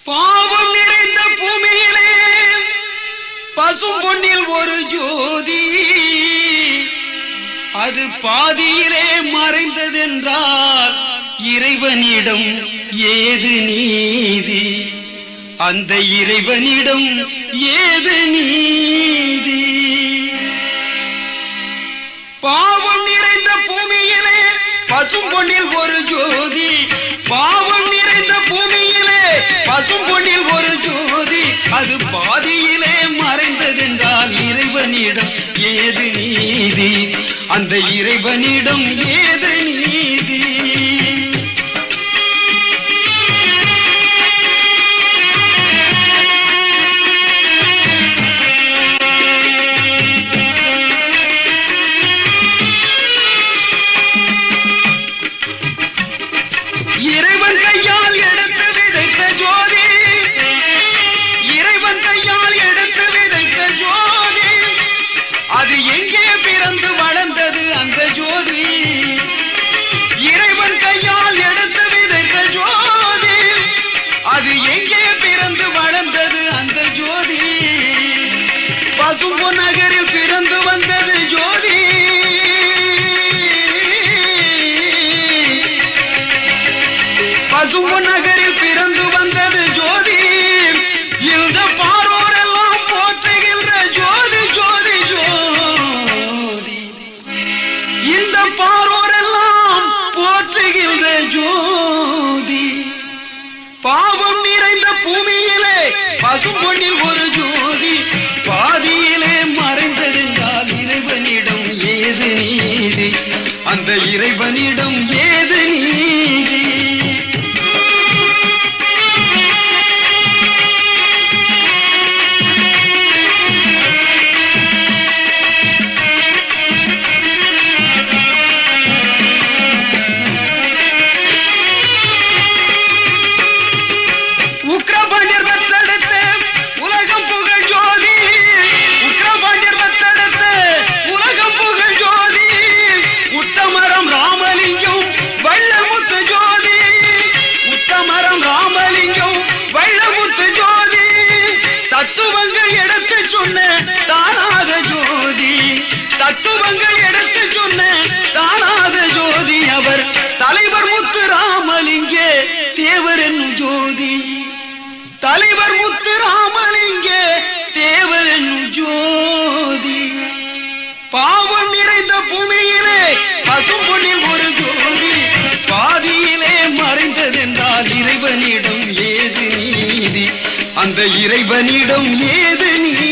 பாவம் நிறைந்த பூமியிலே பசும் பொன்னில் ஒரு ஜோதி, அது பாதியிலே மறைந்ததென்றால் இறைவனிடம் ஏது நீதி? அந்த இறைவனிடம் ஏது நீதி? பாவம் நிறைந்த பூமியிலே பசும் பொன்னில் ஒரு ஜோதி, பாவம் நிறைந்த பூமியிலே பசும் பொன்னில் ஒரு ஜோதி, அது பாதியிலே மறைந்ததென்றால் இறைவனிடம் ஏது நீதி? அந்த இறைவனிடம் ஏது நீதி? இறைவன் கையால் எடுத்து விதைத்த ஜோதி, இறைவன் கையால் எடுத்து விதைத்த ஜோதி, அது எங்கே பிறந்து வளர்ந்தது அந்த ஜோதி? இறைவன் கையால் எடுத்து விதைத்த ஜோதி, அது எங்கே பிறந்து வளர்ந்தது அந்த ஜோதி? பசும்பொன் நகரில் பிறந்து வந்தது ஜோதி, பசும்பொன் நகரில் பிறந்து வந்தது ஜோதி, இந்த பாரோரெல்லாம் போற்றுகின்ற ஜோதி ஜோதி ஜோதி, இந்த பாரோரெல்லாம் போற்றுகின்ற ஜோதி. பாவம் நிறைந்த பூமியிலே பசும்பொன்னில் ஒரு ஜோதி, பாதியிலே மறைந்ததென்றால் இறைவனிடம் ஏது நீதி? அந்த இறைவனிடம் ஏது நீதி? உக்ரபாண்டியர் வத்தெடுத்த உலகம் புகழ் ஜோதி, உக்ரபாண்டியர் வத்தெடுத்த உலகம் புகழ் ஜோதி, உத்தமரம் ராமலிங்கம் வள்ளமுத்து ஜோதி, உத்தமரம் ராமலிங்கம் வள்ளமுத்து ஜோதி, தத்துவங்கள் எடுத்து சொன்ன தானாத ஜோதி, தத்துவங்கள் எடுத்து சொன்ன தானாத ஜோதி, அவர் தலைவர் முத்து ராமலிங்கே தேவர் என்னும் ஜோதி, தலைவர் முத்து ராமலிங்கே தேவர் என்னும் ஜோதி. பாவம் நிறைந்த பூமியிலே பசும்பொன்னில் ஒரு ஜோதி, பாதியிலே மறைந்ததென்றால் இறைவனிடம் ஏது நீதி? அந்த இறைவனிடம் ஏது நீதி?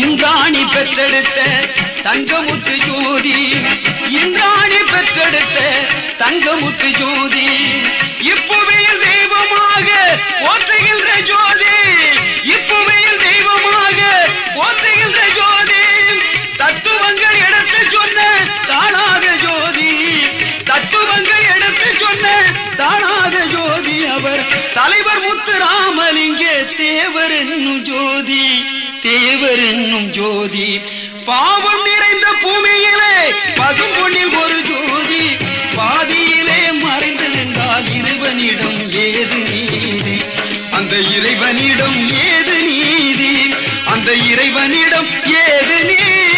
இந்திராணி பெற்றெடுத்த தங்கமுத்து ஜோதி, இந்திராணி பெற்றெடுத்த தங்கமுத்து ஜோதி, இப்புவியில் தெய்வமாக போற்றுகின்ற ஜோதி, இப்புவியில் தெய்வமாக போற்றுகின்ற ஜோதி, தத்துவங்கள் எடுத்து சொன்ன தானாத ஜோதி, தத்துவங்கள் எடுத்து சொன்ன தானாத ஜோதி, அவர் தலைவர் முத்து ராமலிங்கே தேவர் என்னும் ஜோதி, தேவர் என்னும் ஜோதி. பாவம் நிறைந்த பூமியிலே பசும்பொன்னில் ஒரு ஜோதி, பாதியிலே மறைந்ததென்றால் இறைவனிடம் ஏது நீதி? அந்த இறைவனிடம் ஏது நீதி? அந்த இறைவனிடம் ஏது நீதி?